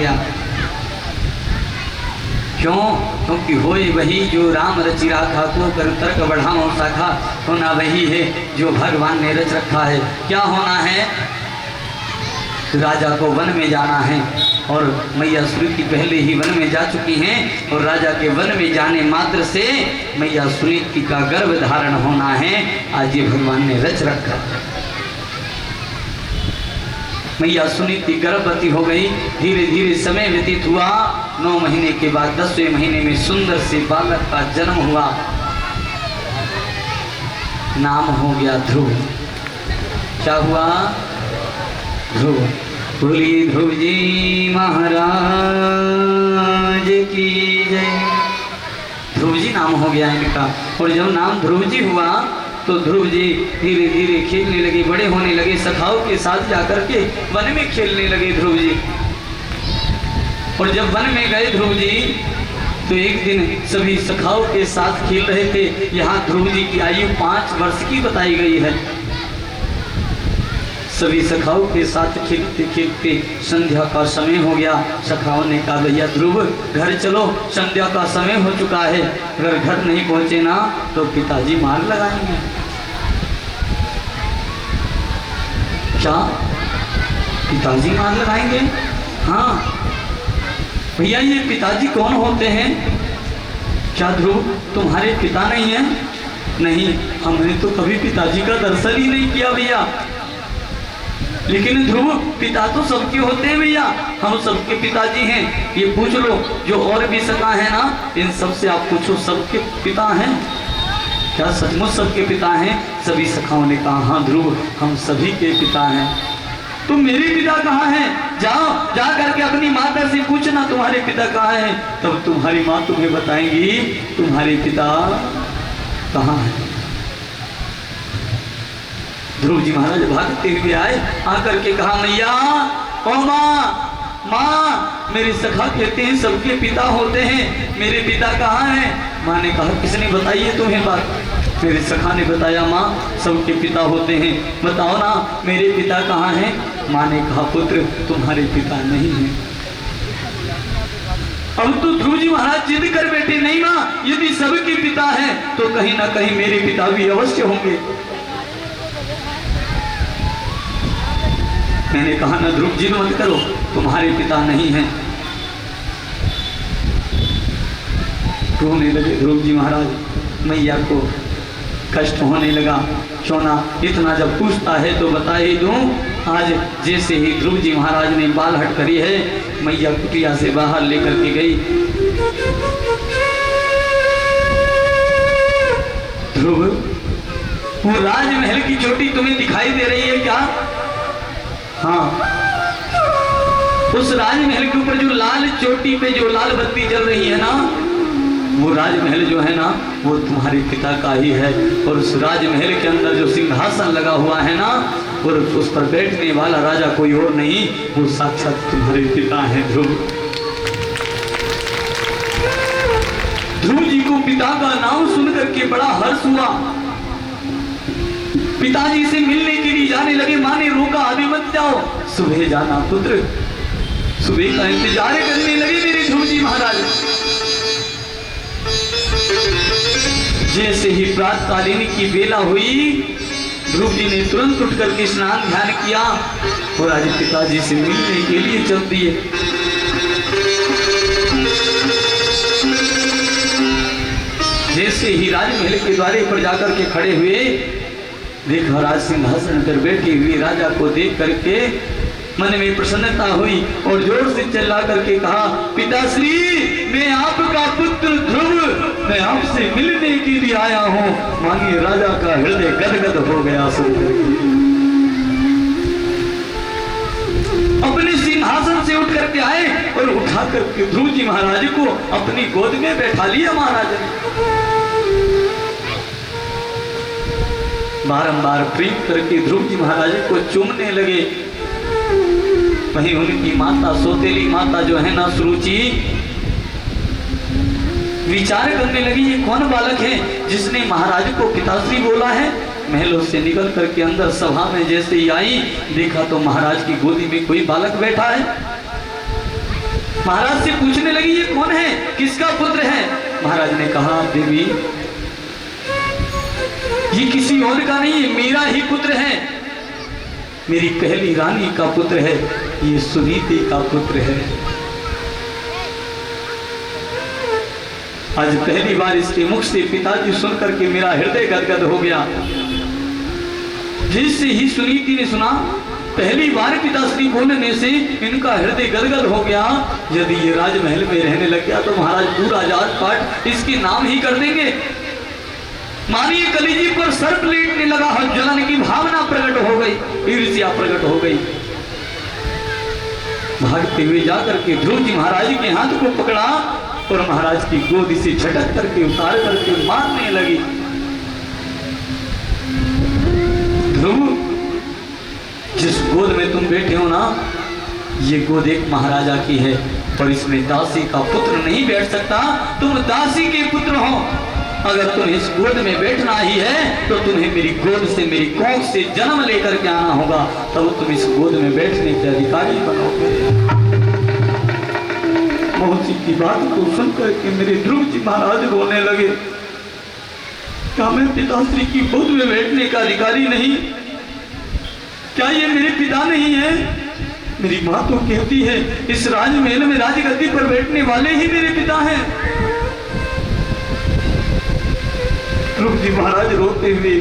गया। क्यों? क्योंकि होए वही जो राम रचि राखा, को कर तर्क बढ़ाओ शाखा। होना वही है जो भगवान ने रच रखा है। क्या होना है? राजा को वन में जाना है और मैया सुनीति पहले ही वन में जा चुकी हैं और राजा के वन में जाने मात्र से मैया सुनीति का गर्भ धारण होना है। आज ये भगवान ने रच रखा। मैया सुनीति गर्भवती हो गई। धीरे धीरे समय व्यतीत हुआ। 9 महीने के बाद 10वें महीने में सुंदर से बालक का जन्म हुआ। नाम हो गया ध्रुव। क्या हुआ? ध्रुव। बोलिए ध्रुव जी महाराज की जय। ध्रुव जी नाम हो गया इनका। और जब नाम ध्रुव जी हुआ तो ध्रुव जी धीरे धीरे खेलने लगे, बड़े होने लगे। सखाओं के साथ जाकर के वन में खेलने लगे ध्रुव जी। और जब वन में गए ध्रुव जी तो एक दिन सभी सखाओं के साथ खेल रहे थे। यहाँ ध्रुव जी की आयु 5 वर्ष की बताई गई है। सभी सखाओं के साथ खेलते खेलते संध्या का समय हो गया। सखाओं ने कहा भैया ध्रुव घर चलो, संध्या का समय हो चुका है। अगर घर नहीं पहुंचे ना तो पिताजी मार लगाएंगे। क्या? पिताजी मार लगाएंगे? हाँ भैया ये पिताजी कौन होते हैं? क्या ध्रुव तुम्हारे पिता नहीं है? नहीं, हमने तो कभी पिताजी का दर्शन ही नहीं किया भैया। लेकिन ध्रुव पिता तो सबके होते हैं भैया, हम सबके पिताजी हैं। ये पूछ लो जो और भी सखा है ना, इन सबसे आप पूछो सबके पिता हैं क्या? सचमुच सबके पिता हैं? सभी सखाओं ने कहा हाँ ध्रुव हम सभी के पिता हैं। तुम मेरे पिता कहाँ हैं? जाओ जा करके अपनी माता से पूछना तुम्हारे पिता कहाँ हैं। तब तुम्हारी माँ तुम्हें बताएंगी तुम्हारे पिता कहाँ हैं। ध्रुव जी महाराज भागते हुए आए, आकर के कहा मैया ओ माँ मेरे सखा कहते हैं सबके पिता होते हैं, मेरे पिता कहाँ हैं? माँ ने कहा किसने बताई है तुम्हें बात? मेरे सखा ने बताया माँ सबके पिता होते हैं, बताओ ना मेरे पिता कहाँ हैं? माँ ने कहा पुत्र तुम्हारे पिता नहीं हैं। अब तो ध्रुव जी महाराज जिद कर बैठे नहीं माँ यदि सबके पिता हैं तो कहीं ना कहीं मेरे पिता भी अवश्य होंगे। मैंने कहा ना ध्रुव जिद मत करो तुम्हारे पिता नहीं हैं। रोने लगे ध्रुव जी महाराज। मैया को कष्ट होने लगा। क्यों ना इतना जब पूछता है तो बता ही दूं। आज जैसे ही ध्रुव जी महाराज ने बाल हट करी है मैया कुटिया से बाहर लेकर के गई। ध्रुव वो राजमहल की चोटी तुम्हें दिखाई दे रही है क्या? हाँ उस राजमहल के ऊपर जो लाल चोटी पे जो लाल बत्ती जल रही है ना वो राजमहल जो है ना वो तुम्हारे पिता का ही है। और उस राजमहल के अंदर जो सिंहासन लगा हुआ है ना और उस पर बैठने वाला राजा कोई और नहीं वो साक्षात तुम्हारे पिता हैं ध्रुव। ध्रुव जी को पिता का नाम सुनकर के बड़ा हर्ष हुआ। पिताजी से मिलने के लिए जाने लगे। माँ ने रोका अभी मत जाओ, सुबह जाना पुत्र। सुबह का इंतजार करने लगे मेरे ध्रुव जी महाराज। जैसे ही प्रातःकालीन की बेला हुई ध्रुव जी ने तुरंत उठ करके स्नान ध्यान किया और आज पिताजी से मिलने के लिए चल दिए। जैसे ही राजमहल के द्वारे पर जाकर के खड़े हुए देखा राज सिंहासन पर बैठे हुए राजा को देख करके मन में प्रसन्नता हुई और जोर से चिल्ला करके कहा पिताश्री मैं आपका पुत्र ध्रुव मैं आपसे मिलने के लिए आया हूँ। मानिए राजा का हृदय गदगद हो गया सुनकर। अपने सिंहासन से उठ करके आए और उठा करके ध्रुव जी महाराज को अपनी गोद में बैठा लिया महाराज ने। बारंबार प्रेम करके ध्रुव जी महाराज को चूमने लगे। वहीं उनकी माता सौतेली माता जो है ना सुरुचि विचार करने लगी ये कौन बालक है जिसने महाराज को पिताश्री बोला है। महलों से निकल करके अंदर सभा में जैसे ही आई देखा तो महाराज की गोदी में कोई बालक बैठा है। महाराज से पूछने लगी ये कौन है, किसका पुत्र है। महाराज ने कहा देवी ये किसी और का नहीं है, मेरा ही पुत्र है, मेरी पहली रानी का पुत्र है, ये सुनीति का पुत्र है। आज पहली बार इसके मुख से पिताजी सुनकर के मेरा हृदय गदगद हो गया। जिससे ही सुनीति ने सुना, पहली बार पिताश्री बोलने से इनका हृदय गदगद हो गया। यदि ये राजमहल में रहने लग गया तो महाराज पूरा जात पाट इसके नाम ही कर देंगे। मानिए कलिजी पर सर्प लेटने लगा, जलन की भावना प्रकट हो गई, ईर्ष्या प्रकट हो गई। भागते हुए जाकर के ध्रुव जी महाराज के हाथ को पकड़ा और महाराज की गोद से झटक करके उतार करके मारने लगी। ध्रुव, जिस गोद में तुम बैठे हो ना, ये गोद एक महाराजा की है और इसमें दासी का पुत्र नहीं बैठ सकता। तुम दासी के पुत्र हो। अगर तुम इस गोद में बैठना ही है तो तुम्हें मेरी गोद से, मेरी कोख से जन्म लेकर के आना होगा, तब तुम इस गोद में बैठने के अधिकारी बनोगे। मौसी की बात को सुनकर के मेरे ध्रुव जी महाराज रोने लगे। क्या मैं पिताश्री की गोद में बैठने का अधिकारी नहीं? क्या ये मेरे पिता नहीं है? मेरी माँ तो कहती है इस राजमहल में राजगद्दी पर बैठने वाले ही मेरे पिता हैं। ध्रुव जी महाराज रोते हुए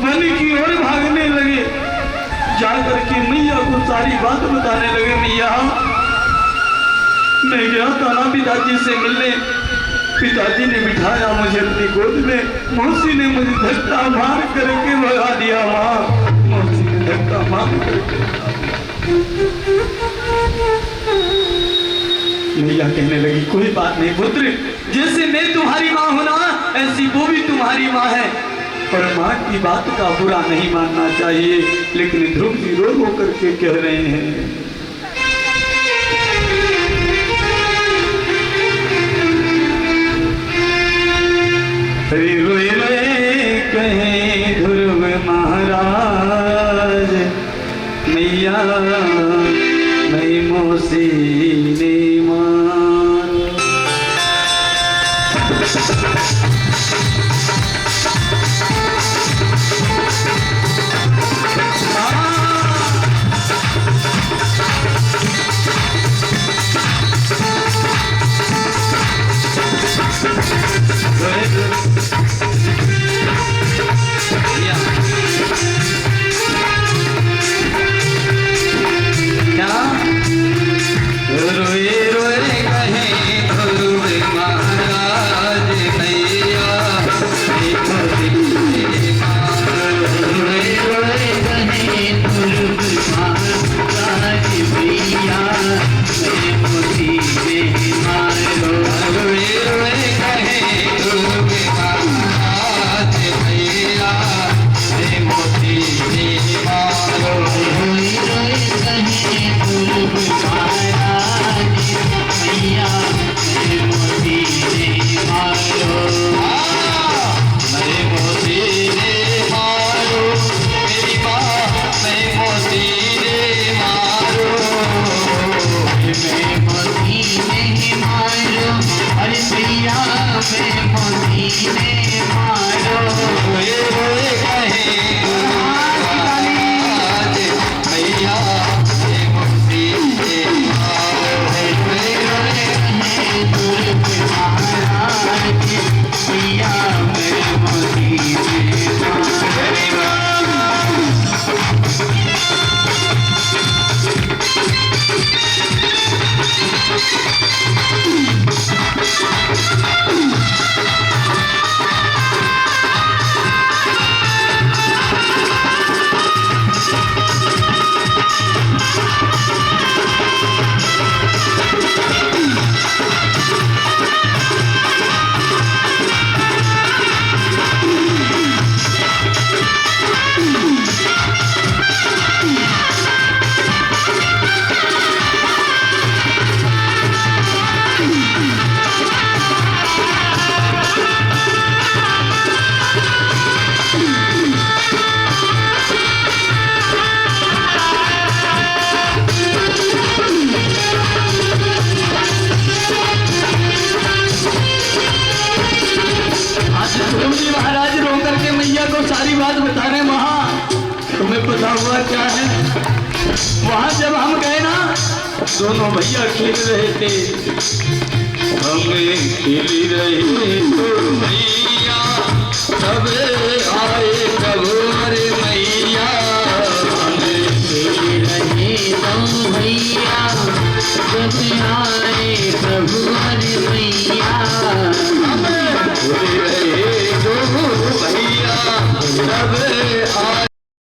वन की ओर भागने लगे। जाकर के मैया को सारी बात बताने लगे। मैया, मैं गया था ना पिताजी से मिलने, पिताजी ने बिठाया मुझे अपनी गोद में, मौसी ने मुझे धक्का मार करके भगा दिया। माँ, मौसी ने धक्का मार करके। मैया कहने लगी कोई बात नहीं पुत्र, जैसे मैं तुम्हारी माँ हूं ना, ऐसी वो भी तुम्हारी माँ है, और माँ की बात का बुरा नहीं मानना चाहिए। लेकिन ध्रुव जी रो रो करके कह रहे हैं, रोए रोए कहे ध्रुव महाराज, मैया मैं मौसी ने रोए रोए दोनों भैया खेल रहे थे, हमें खेल रहे तो भैया तब आए प्रभु अरे मैया, हमें खेल रहे तो भैया तब आए प्रभु अरे मैया, हमें खेल रहे तो भैया तब आए